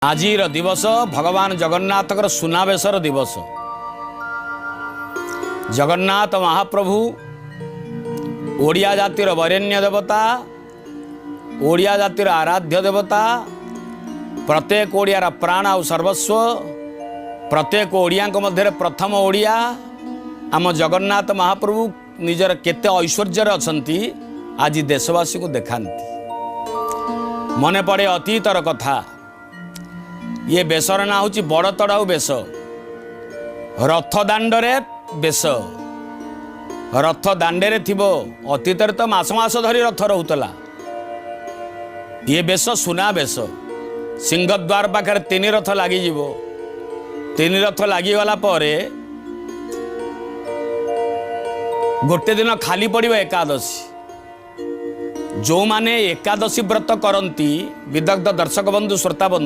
आजिर दिवस भगवान जगन्नाथकर सुनावेशर दिवस। जगन्नाथ महाप्रभु ओडिया जातिर वरेण्य देवता, ओडिया जातिर आराध्य देवता, प्रत्येक ओडियार प्राण आउ सर्वस्व, प्रत्येक ओडिया मध्य प्रथम ओडिया आम जगन्नाथ महाप्रभु निजर केते ऐश्वर्यर अछंती आज देशवासी को देखांती। मने पड़े अतीतर कथा। ये बेसर ना हूँ बड़ तड़ाऊ बेस, रथ दाण्डरे बेस, रथ दाण्डे थी अतीत तो मास मास धरी रथ रोला। ये बेस सुना बेस, सिंहद्वार पाखे तीन रथ लगी, तीन रथ लगिगला गोटे दिन खाली पड़ो एकादशी। जो माने एकादशी व्रत करती, विदग्ध दर्शक बंधु श्रोता बंधु